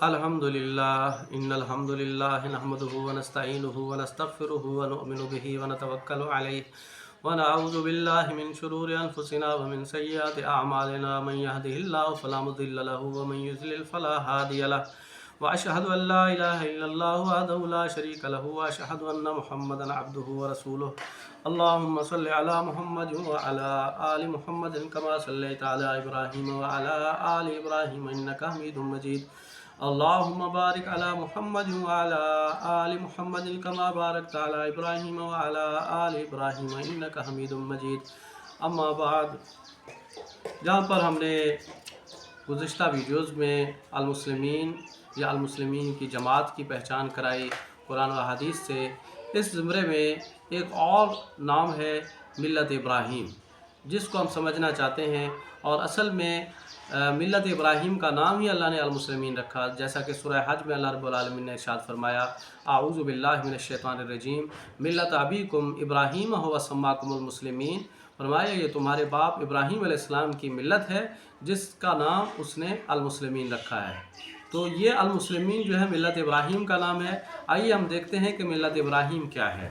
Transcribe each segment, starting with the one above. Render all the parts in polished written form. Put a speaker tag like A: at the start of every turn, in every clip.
A: अल्हम्दुलिल्लाह इन्नल हम्दुलिल्लाह नहमदुहु व नस्तईनुहु व नस्तगफिरुहु व नु'मिनु बिही व नतवक्कलु अलैहि व नअऊज़ु बिल्लाहि मिन शुरूरि अनफुसिना व मिन सय्यिआति अअमालिना मन यहदिहिल्लाहु फला मुदिल्ल लहु व मन युज़लिल फला हादिय लहु व अशहदु अन ला इलाहा इल्लल्लाहु वहदहु ला शरीक लहु व अशहदु अन्न मुहम्मदन अब्दुहु व रसूलुहु अल्लाहुम्मा सल्लि अला मुहम्मद व अला आलि मुहम्मद कमा सल्लैता अला इब्राहीम व अला आलि इब्राहीम इन्नका हमीदुम मजीद अल्लाहुम्मा बारिक अला मुहम्मद व अला आलि मुहम्मद कमा बारकता अला इब्राहीम व अला आलि इब्राहीम इन्नका हमीदुम मजीद। अम्मा बाद, जहाँ पर हमने गुज़िश्ता वीडियोज़ में अलमुस्लिमीन या अलमुस्लिमीन की जमात की पहचान कराई कुरान व हदीस से, इस ज़ुमरे में एक और नाम है मिल्लत इब्राहीम, जिसको हम समझना चाहते हैं। और असल में मिल्लत इब्राहीम का नाम ही अल्लाह ने अलमुस्लिमीन रखा, जैसा कि सूरह हज में अल्लाह रब्बुल आलमीन ने इरशाद फरमाया, आऊज़ु बिल्लाहि मिनश शैतानिर रजीम मिल्लत अबीकुम इब्राहीम हुवा सम्माकुमुल मुस्लिमीन। फरमाया ये तुम्हारे बाप इब्राहीम अलैहिस्सलाम की मिल्लत है, जिसका नाम उसने अलमुस्लिमीन रखा है। तो ये अलमुस्लिमीन जो है मिल्लत इब्राहीम का नाम है। आइए हम देखते हैं कि मिल्लत इब्राहीम क्या है।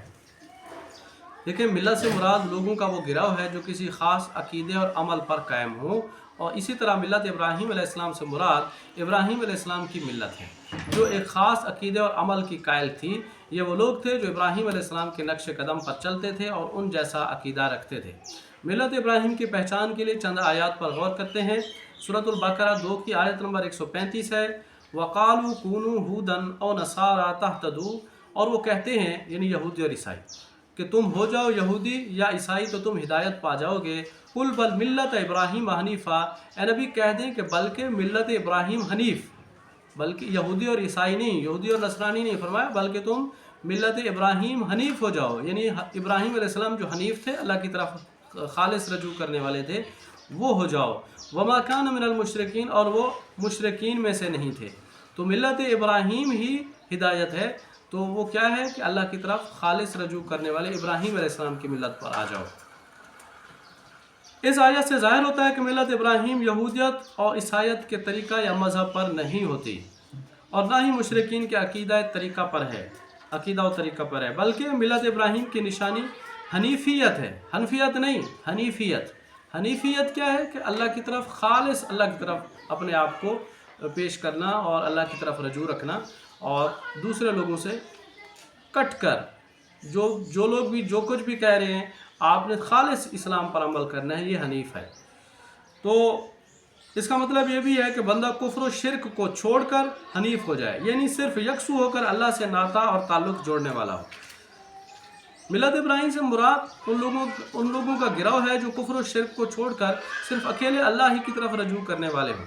A: देखिए, मिल्लत से मुराद लोगों का वो गिरोह है जो किसी ख़ास अक़ीदे और अमल पर कायम हो। और इसी तरह मिल्लत इब्राहीम अलैहिस्सलाम से मुराद इब्राहीम अलैहिस्सलाम की मिल्लत है, जो एक ख़ास अक़ीदे और अमल की कायल थी। ये वो लोग थे जो इब्राहीम अलैहिस्सलाम के नक्श कदम पर चलते थे और उन जैसा अक़ीदा रखते थे। मिल्लत इब्राहीम की पहचान के लिए चंद आयात पर गौर करते हैं। सूरतुल बकरा 2 की आयत नंबर 135 है, वक़ालू कूनू हुदन औ नसारा तहतदू। और वो कहते हैं, यानी यहूदी और ईसाई, कि तुम हो जाओ यहूदी या ईसाई तो तुम हिदायत पा जाओगे। कुल बल मिल्लत इब्राहीम हनीफ़ा, ए नबी कह दें कि बल्कि मिल्लत इब्राहीम हनीफ़, बल्कि यहूदी और ईसाई नहीं, यहूदी और नसरानी नहीं, फरमाया बल्कि तुम मिल्लत इब्राहीम हनीफ़ हो जाओ। यानी इब्राहीम अलैहिस्सलाम जो हनीफ़ थे, अल्लाह की तरफ खालिस रजू करने वाले थे, वो हो जाओ। वमा कान मिनल मुशरिकीन, और वो मुशरिकीन में से नहीं थे। तो मिल्लत इब्राहीम ही हिदायत है। तो वो क्या है कि अल्लाह की तरफ खालिस रजू करने वाले इब्राहीम अलैहिस्सलाम की मिल्लत पर आ जाओ। इस आयत से ज़ाहिर होता है कि मिल्लत इब्राहीम यहूदियत और ईसाईयत के तरीक़ा या मज़हब पर नहीं होती, और ना ही मुशरिकीन के अक़ीदा तरीक़ा पर है, अक़ीदा और तरीक़ा पर है, बल्कि मिल्लत इब्राहीम की निशानी हनीफियत है। हनफियत नहीं, हनीफियत। हनीफियत क्या है कि अल्लाह की तरफ खालिस, अल्लाह की तरफ अपने आप को पेश करना और अल्लाह की तरफ रजू रखना, और दूसरे लोगों से कट कर जो लोग भी जो कुछ भी कह रहे हैं, आपने खालिस इस्लाम पर अमल करना है, ये हनीफ है। तो इसका मतलब ये भी है कि बंदा कुफ्र और शिरक को छोड़कर हनीफ हो जाए, यानी सिर्फ यकसू होकर अल्लाह से नाता और ताल्लुक़ जोड़ने वाला हो। मिल्लत इब्राहीम से मुराद उन लोगों का गिरोह है जो कुफ्र और शिरक को छोड़कर सिर्फ अकेले अल्लाह ही की तरफ रजू करने वाले हों,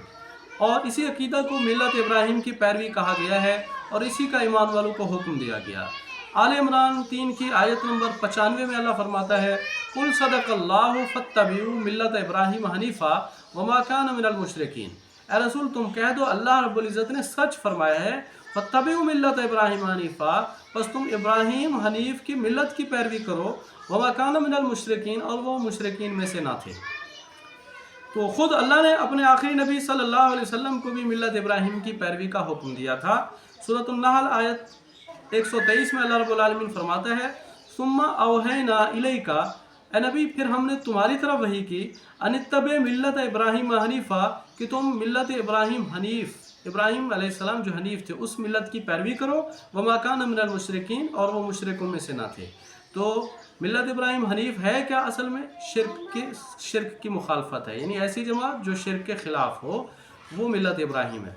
A: और इसी अकीदा को मिल्लत इब्राहीम की पैरवी कहा गया है, और इसी का ईमान वालों को हुक्म दिया गया। आल इमरान 3 की आयत नंबर 95 में अल्लाह फरमाता है, कुल सदक़ल्लाहु फत्तबिऊ मिल्लत इब्राहीम हनीफ़ा वमा कान मिनल मुशरिकीन। ए रसूल, तुम कह दो अल्लाह रब्बुल इज़्ज़त ने सच फरमाया है, फत्तबिऊ मिल्लत इब्राहीम हनीफ़ा, बस तुम इब्राहीम हनीफ़ की मिल्लत की पैरवी करो, वमा कान मिनल मुशरिकीन, और वो मुशरिकीन में से ना थे। तो ख़ुद अल्लाह ने अपने आखिरी नबी सल्लल्लाहु अलैहि वसल्लम को भी मिल्लत इब्राहीम की पैरवी का हुक्म दिया था। सूरतुन नहल आयत 123 में अल्लाह रब्बुल आलमीन फरमाता है, सुम्मा औहैना इलैका, ए नबी फिर हमने तुम्हारी तरफ वही की, अनित्तबे मिल्लत इब्राहीम हनीफ़ा, कि तुम मिल्लत इब्राहीम हनीफ़, इब्राहीम अलैहिस्सलाम जो हनीफ़ थे उस मिल्लत की पैरवी करो, वमा कान मिनल मुशरिकीन, और वो मुशरिकों में से ना थे। तो मिल्लत इब्राहीम हनीफ़ है क्या? असल में शिरक की मुखालफत है, यानी ऐसी जमात जो शिरक के ख़िलाफ़ हो, वो मिल्लत इब्राहीम है।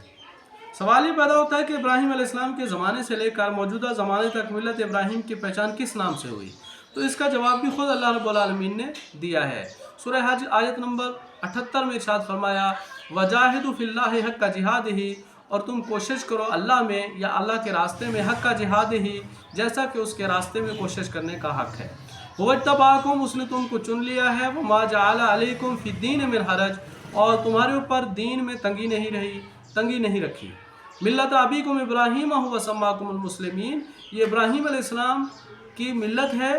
A: सवाल ये पैदा होता है कि इब्राहीम अलैहिस्सलाम के ज़माने से लेकर मौजूदा ज़माने तक मिल्लत इब्राहीम की पहचान किस नाम से हुई? तो इसका जवाब भी ख़ुद अल्लाह रब्बुल आलमीन ने दिया है। सूरह हज आयत नंबर 78 में इरशाद फरमाया, वजाहिदु फिल्लाहि हक्का जिहादिही, और तुम कोशिश करो अल्लाह में या अल्लाह के रास्ते में, हक्का जिहादिही, जैसा कि उसके रास्ते में कोशिश करने का हक़ है। वज्तबाकुम, उसने तुमको चुन लिया है, वमा जअला अलैकुम फिद्दीन मिन हरज, और तुम्हारे ऊपर दीन में तंगी नहीं रखी। मिल्लत अबीकुम इब्राहीम हुवा सम्माकुमुल मुस्लिमीन, ये इब्राहीम अलैहिस्सलाम की मिल्लत है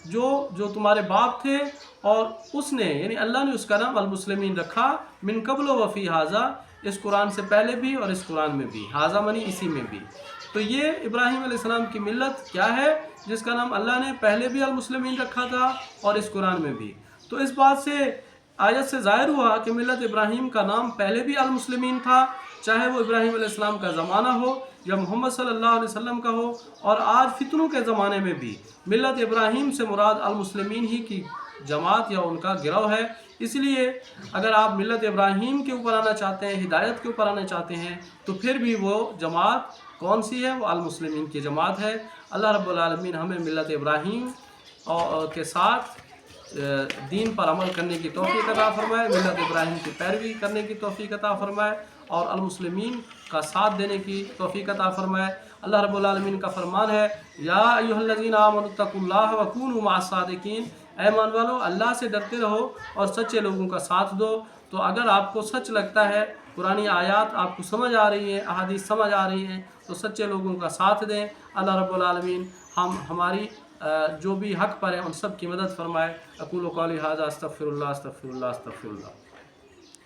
A: जो तुम्हारे बाप थे, और उसने यानी अल्लाह ने उसका नाम अल मुस्लिमीन रखा, मिन कब्ल व फी हाज़ा, اس قرآن سے پہلے بھی اور اس قرآن میں بھی، حاذا منی اسی میں بھی۔ تو یہ ابراہیم علیہ السلام کی ملت کیا ہے جس کا نام اللہ نے پہلے بھی المسلمین رکھا تھا اور اس قرآن میں بھی۔ تو اس بات سے آیت سے ظاہر ہوا کہ ملت ابراہیم کا نام پہلے بھی المسلمین تھا، چاہے وہ ابراہیم علیہ السلام کا زمانہ ہو یا محمد صلی اللہ علیہ وسلم کا ہو، اور آج فتنوں کے زمانے میں بھی ملت ابراہیم سے مراد المسلمین ہی کی جماعت یا ان کا گروہ ہے۔ اس لیے اگر آپ ملت ابراہیم کے اوپر آنا چاہتے ہیں، ہدایت کے اوپر آنا چاہتے ہیں، تو پھر بھی وہ جماعت کون سی ہے؟ وہ المسلمین کی جماعت ہے۔ اللہ رب العالمین ہمیں ملت ابراہیم کے ساتھ دین پر عمل کرنے کی توفیق عطا فرمائے، ملت ابراہیم کی پیروی کرنے کی توفیق عطا فرمائے اور المسلمین کا ساتھ دینے کی توفیق عطا فرمائے۔ اللہ رب العالمین کا فرمان ہے، یا ایھا الذین آمنوا اتقوا اللہ وکونوا مع الصادقین، اے ایمان والو اللہ سے ڈرتے رہو اور سچے لوگوں کا ساتھ دو۔ تو اگر آپ کو سچ لگتا ہے، قرآنی آیات آپ کو سمجھ آ رہی ہیں، احادیث سمجھ آ رہی ہیں، تو سچے لوگوں کا ساتھ دیں۔ اللہ رب العالمین ہماری جو بھی حق پر ہے ان سب کی مدد فرمائے۔ اقول قولی ھذا استغفر اللہ استغفر اللہ استغفر اللہ۔